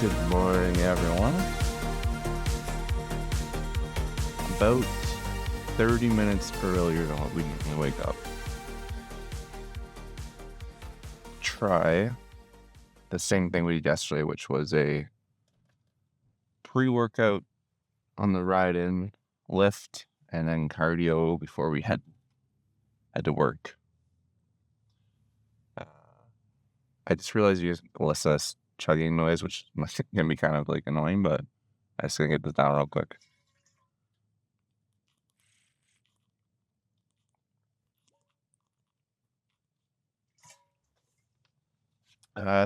Good morning, everyone. About 30 minutes earlier than what we normally wake up. Try the same thing we did yesterday, which was a pre-workout on the ride in, lift, and then cardio before we had to work. I just realized you guys listen to this chugging noise, which can be kind of like annoying, but I just gonna get this down real quick.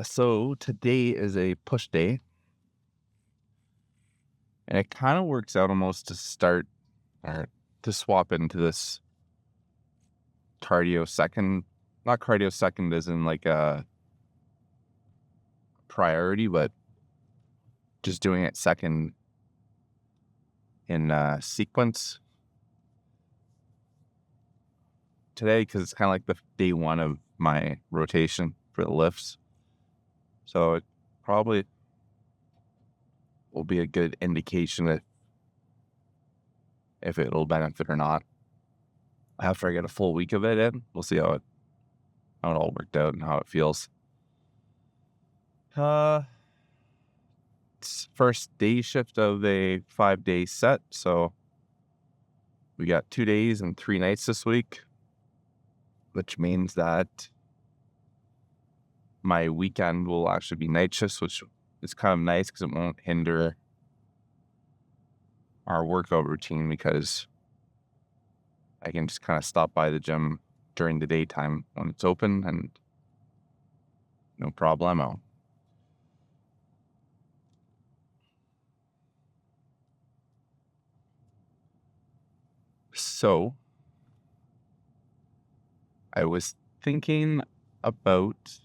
So today is a push day, and it kind of works out almost to start or to swap into this cardio second, not cardio second as in like a priority, but just doing it second in sequence today because it's kind of like the day one of my rotation for the lifts. So it probably will be a good indication if it'll benefit or not. After I get a full week of it in, we'll see how it all worked out and how it feels. It's first day shift of a 5-day set, so we got 2 days and 3 nights this week, which means that my weekend will actually be night shifts, which is kind of nice because it won't hinder our workout routine because I can just kind of stop by the gym during the daytime when it's open and no problemo. So I was thinking about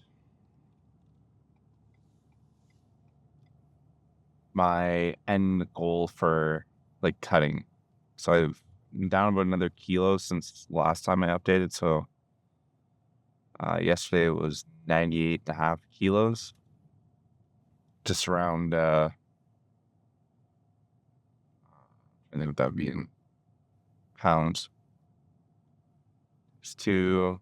my end goal for like cutting. So I've down about another kilo since last time I updated. So yesterday it was 98.5 kilos, just around, I think what that would be in pounds. It's to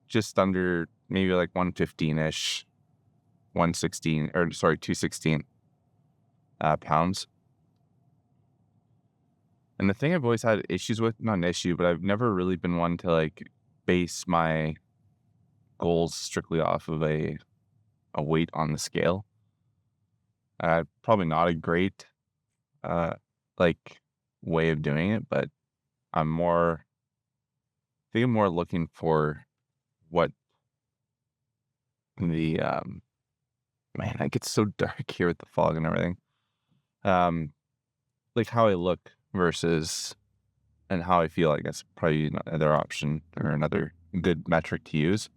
just under maybe like 115-ish, 216 pounds. And the thing I've always had issues with, not an issue, but I've never really been one to like base my goals strictly off of a weight on the scale. Probably not a great like way of doing it, but I'm more looking for what the man, it gets so dark here with the fog and everything. Like how I look versus and how I feel, I guess probably another option or another good metric to use.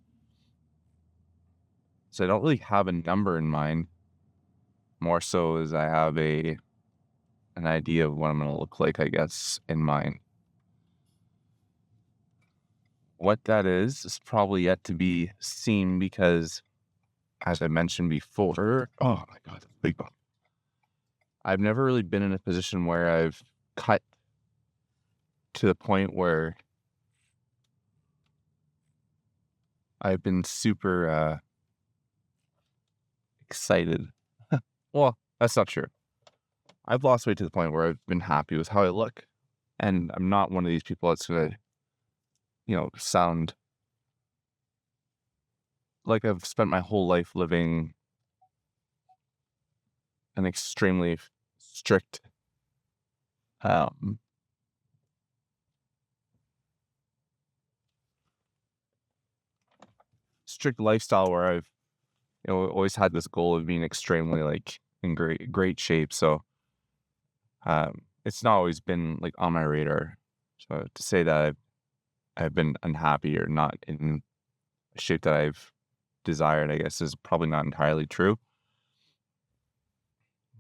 So I don't really have a number in mind, more so as I have an idea of what I'm going to look like, I guess, in mind. What that is probably yet to be seen because, as I mentioned before, oh my God, big bump. I've never really been in a position where I've cut to the point where I've been super excited. Well, that's not true. I've lost weight to the point where I've been happy with how I look. And I'm not one of these people that's going to, sound like I've spent my whole life living an extremely strict lifestyle where I've always had this goal of being extremely like in great shape. So it's not always been like on my radar. So to say that I've been unhappy or not in a shape that I've desired, I guess, is probably not entirely true.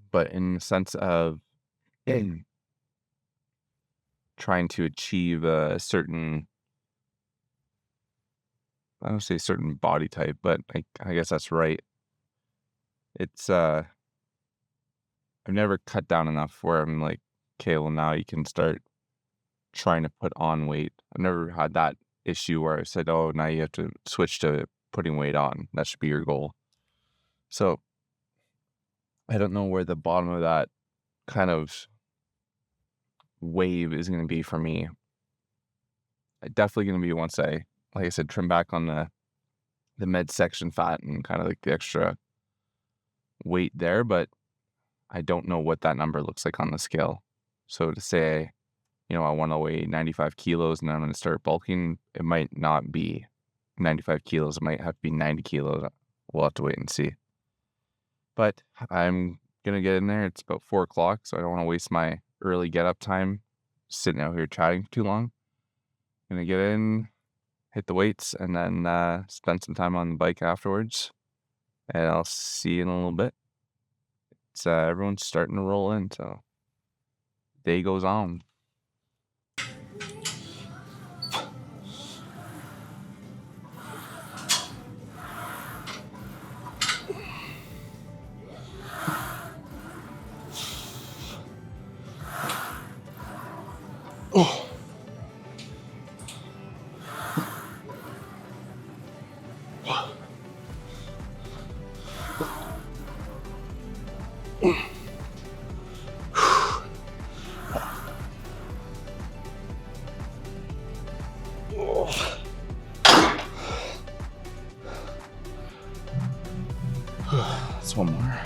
But in the sense of trying to achieve a certain I don't say certain body type, but I guess that's right. It's I've never cut down enough where I'm like, okay, well now you can start trying to put on weight. I've never had that issue where I said, oh, now you have to switch to putting weight on. That should be your goal. So I don't know where the bottom of that kind of wave is going to be for me. Definitely going to be once like I said, trim back on the midsection fat and kind of like the extra weight there, but I don't know what that number looks like on the scale. So to say, I want to weigh 95 kilos and I'm going to start bulking, it might not be 95 kilos. It might have to be 90 kilos. We'll have to wait and see. But I'm going to get in there. It's about 4 o'clock, so I don't want to waste my early get-up time sitting out here chatting for too long. I'm going to get in, hit the weights, and then spend some time on the bike afterwards. And I'll see you in a little bit. It's everyone's starting to roll in, so day goes on. Oh. That's one more.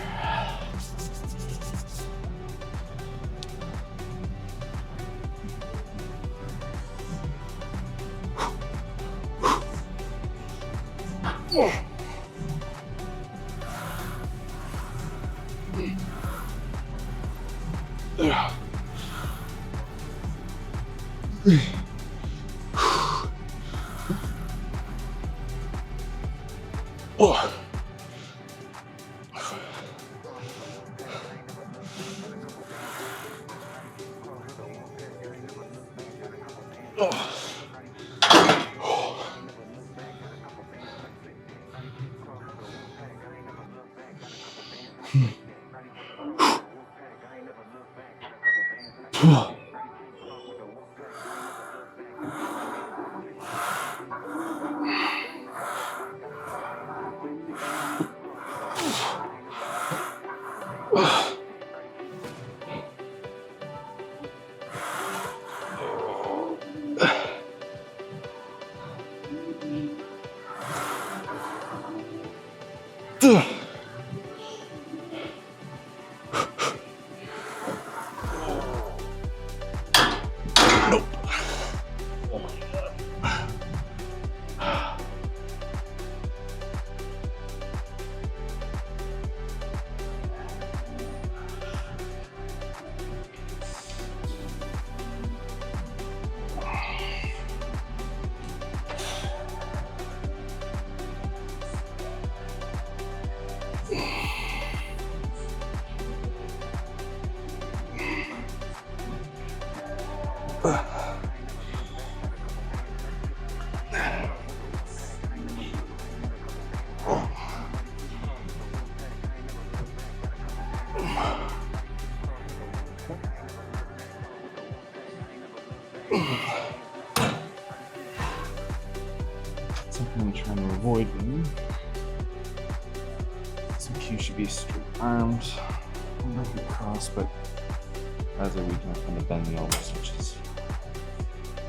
Something I'm trying to avoid doing. Some Q should be straight arms, not across, but as a weekend, I'm going to bend the elbows, which is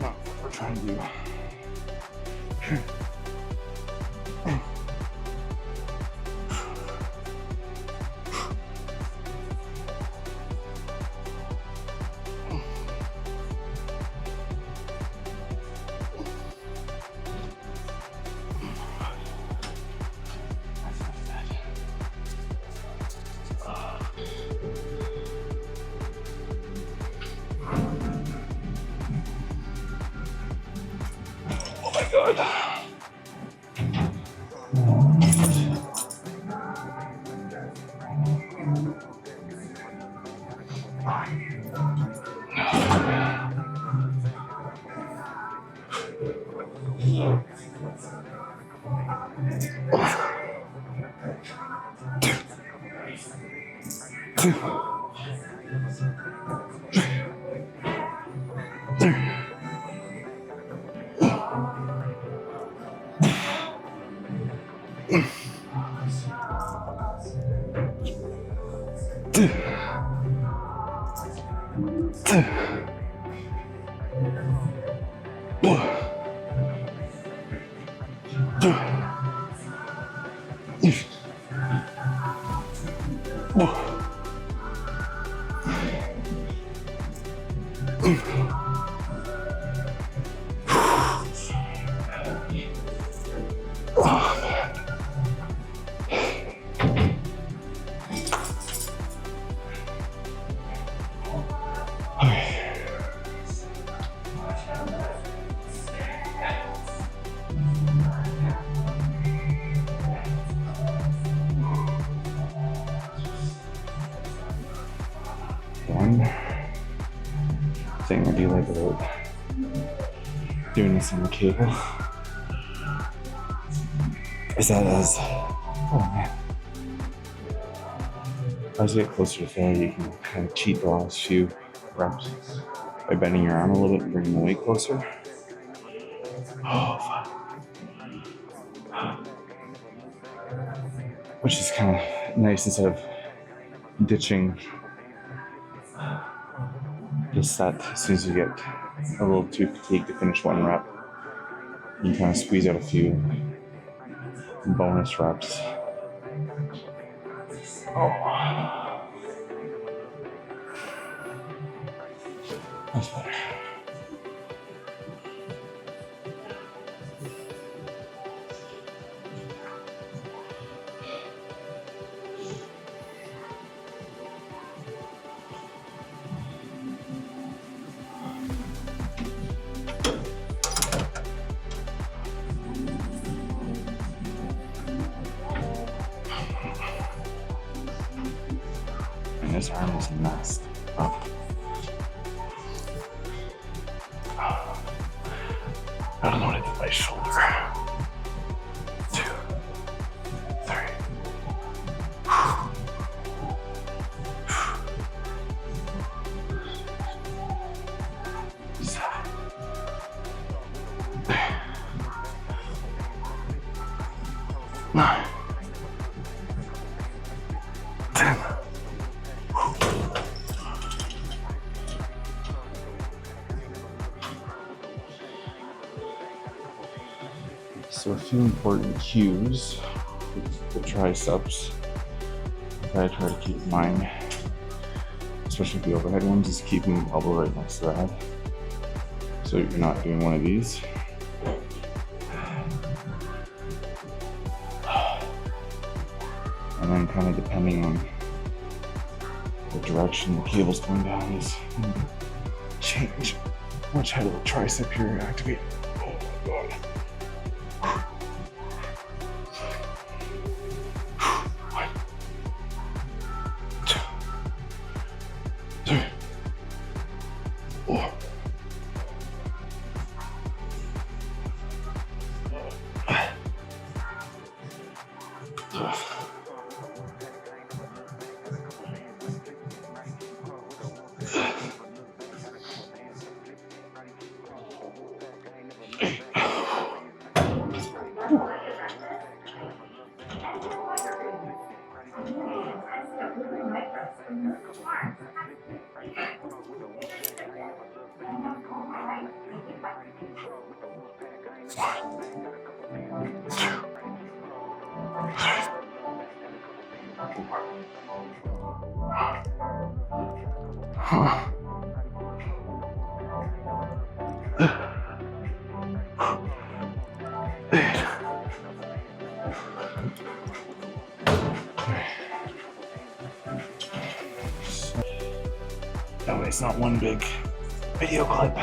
not what we're trying to do. God. One thing I do like about doing this on the cable is that as you get closer to failure, you can kind of cheat the last few reps by bending your arm a little bit and bringing the weight closer. Which is kind of nice instead of ditching the set as soon as you get a little too fatigued to finish one rep. You can kind of squeeze out a few bonus reps. That's better. And this arm is messed up. I don't know what I did with my shoulder. 2, 3. Nine. 10. So a few important cues with the triceps that I try to keep in mind, especially the overhead ones, is keeping the elbow right next to the head. So you're not doing one of these. And then kind of depending on the direction the cable's going down is change which head of the tricep you're activating. Oh my god. That way it's not one big video clip.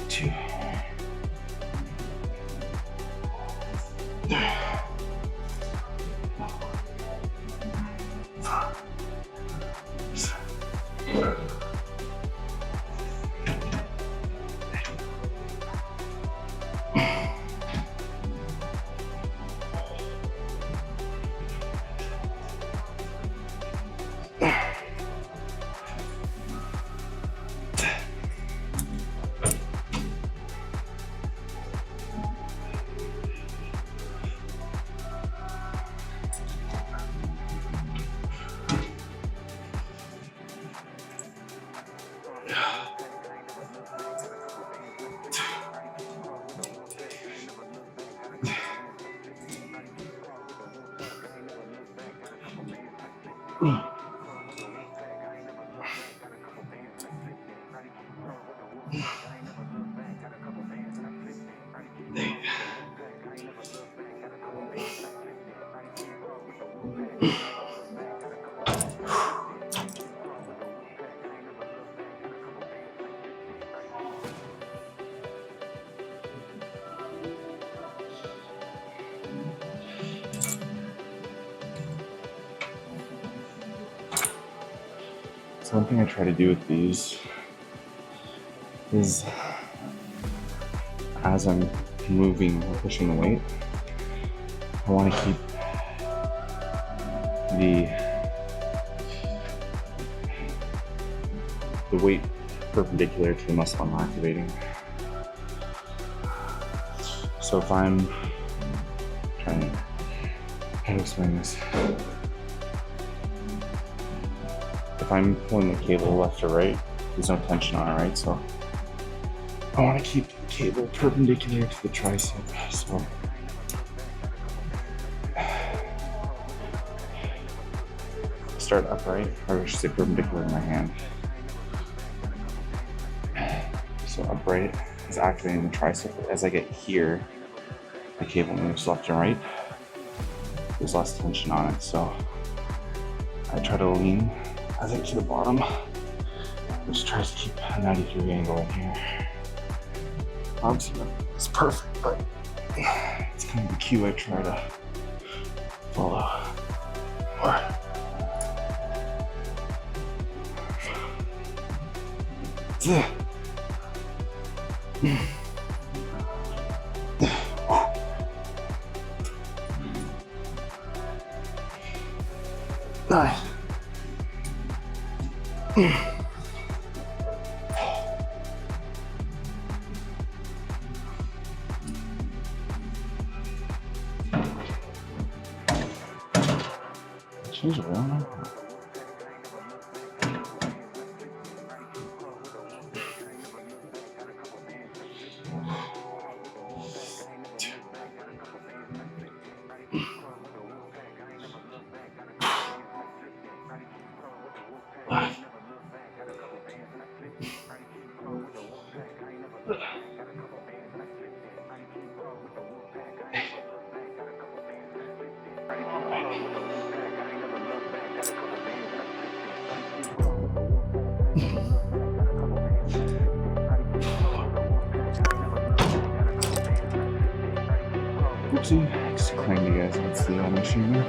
2. 5. So one thing I try to do with these is as I'm moving or pushing the weight, I want to keep the weight perpendicular to the muscle I'm activating. So if I'm trying to, how to explain this? If I'm pulling the cable left or right, there's no tension on it, right? So I want to keep the cable perpendicular to the tricep. So start upright, or I should say perpendicular in my hand. So upright is activating the tricep. As I get here, the cable moves left and right. There's less tension on it, so I try to lean as I get to the bottom, which tries to keep a 90-degree angle in here. Obviously, it's perfect, but it's kind of the cue I try to follow. Nice. Change it around. Oopsie, just explain to you guys what's the machine there.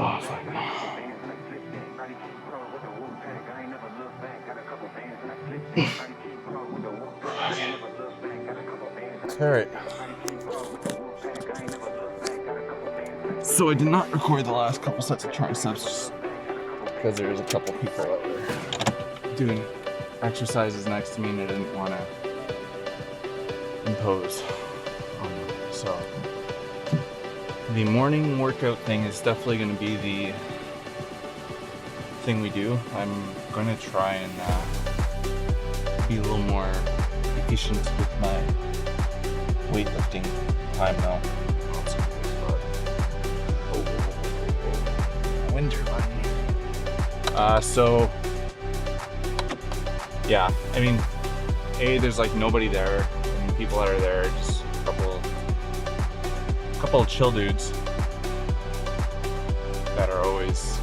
Oh, fuck. All right. So I did not record the last couple sets of triceps just because there was a couple people out there doing exercises next to me and I didn't want to impose on them. So the morning workout thing is definitely going to be the thing we do. I'm going to try and be a little more efficient with my weightlifting time now. Wind turbine. So yeah, I mean, there's like nobody there, and people that are there, just a couple couple of chill dudes that are always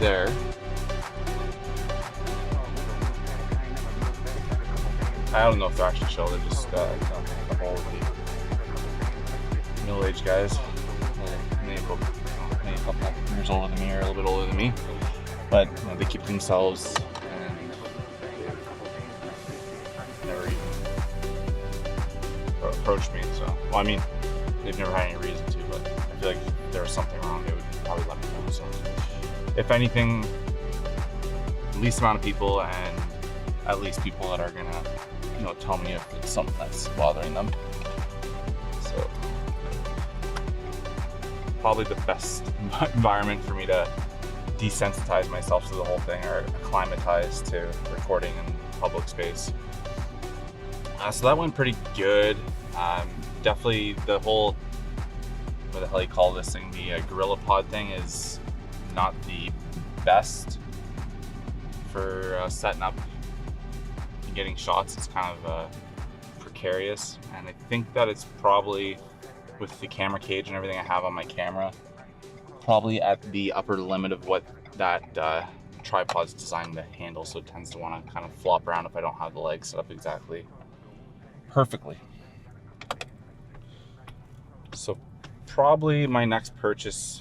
there. I don't know if they're actually chill, they're just a couple of the middle-aged guys. Maybe a couple years older than me or a little bit older than me. But you know, they keep themselves and never even approached me. So, well, I mean, they've never had any reason to, but I feel like if there was something wrong, they would probably let me know. So, if anything, least amount of people and at least people that are gonna, you know, tell me if it's something that's bothering them. So, probably the best environment for me to desensitize myself to the whole thing or acclimatize to recording in public space. So that went pretty good. Definitely the whole, what the hell you call this thing, the gorilla pod thing is not the best for setting up and getting shots. It's kind of precarious, and I think that it's probably, with the camera cage and everything I have on my camera, probably at the upper limit of what that tripod's designed to handle, so it tends to want to kind of flop around if I don't have the legs set up exactly perfectly. So probably my next purchase,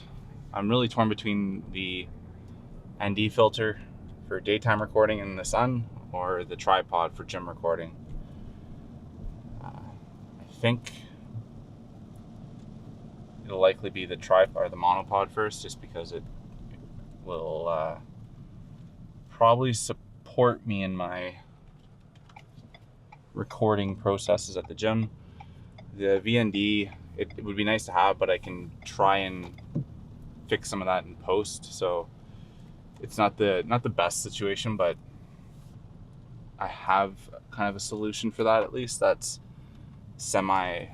I'm really torn between the ND filter for daytime recording in the sun or the tripod for gym recording. I think it'll likely be the tripod or the monopod first, just because it will probably support me in my recording processes at the gym. The VND, it would be nice to have, but I can try and fix some of that in post. So it's not the best situation, but I have kind of a solution for that, at least that's semi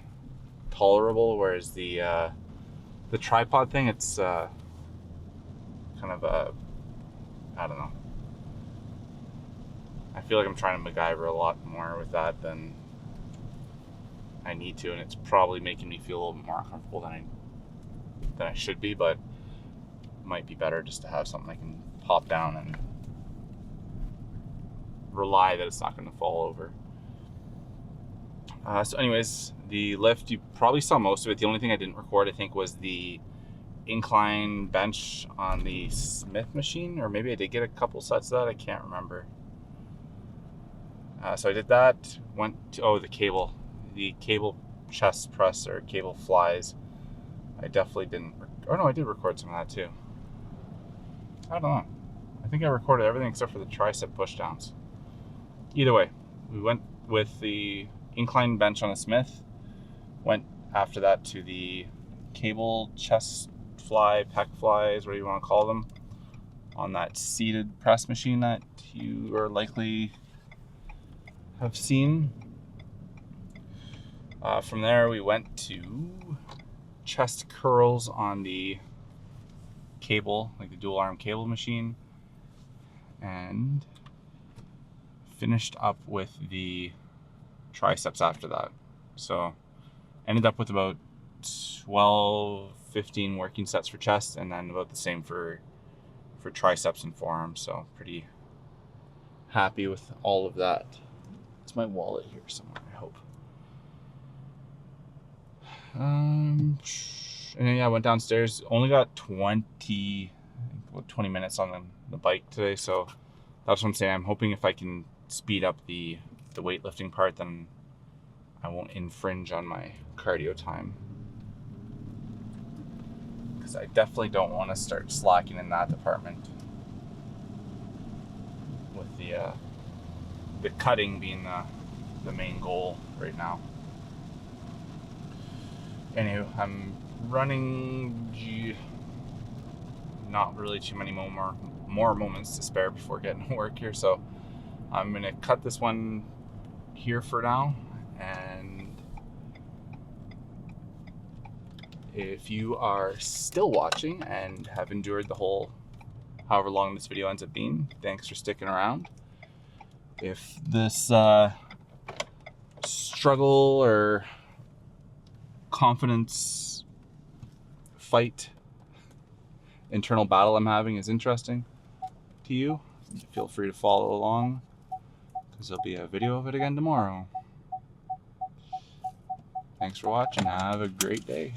tolerable. Whereas the tripod thing, it's kind of a, I don't know. I feel like I'm trying to MacGyver a lot more with that than I need to, and it's probably making me feel a little bit more uncomfortable than I should be, but it might be better just to have something I can pop down and rely that it's not going to fall over. So anyways, the lift, you probably saw most of it. The only thing I didn't record, I think, was the incline bench on the Smith machine, or maybe I did get a couple sets of that, I can't remember. So I did that, went to, the cable chest press or cable flies. I definitely didn't, I did record some of that too. I don't know. I think I recorded everything except for the tricep pushdowns. Either way, we went with the incline bench on the Smith, went after that to the cable chest fly, pec flies, whatever you want to call them, on that seated press machine that you are likely have seen. From there, we went to chest curls on the cable, like the dual arm cable machine, and finished up with the triceps after that. So ended up with about 12, 15 working sets for chest, and then about the same for triceps and forearms. So pretty happy with all of that. It's my wallet here somewhere, I hope. And then, yeah, I went downstairs. Only got 20 minutes on the bike today, so that's what I'm saying. I'm hoping if I can speed up the weightlifting part, then I won't infringe on my cardio time. Because I definitely don't want to start slacking in that department. With the cutting being the main goal right now. Anywho, I'm running not really too many more moments to spare before getting to work here, so I'm gonna cut this one here for now. And if you are still watching and have endured the whole however long this video ends up being, thanks for sticking around. If this struggle or confidence fight, internal battle I'm having is interesting to you, feel free to follow along, because there'll be a video of it again tomorrow. Thanks for watching. Have a great day.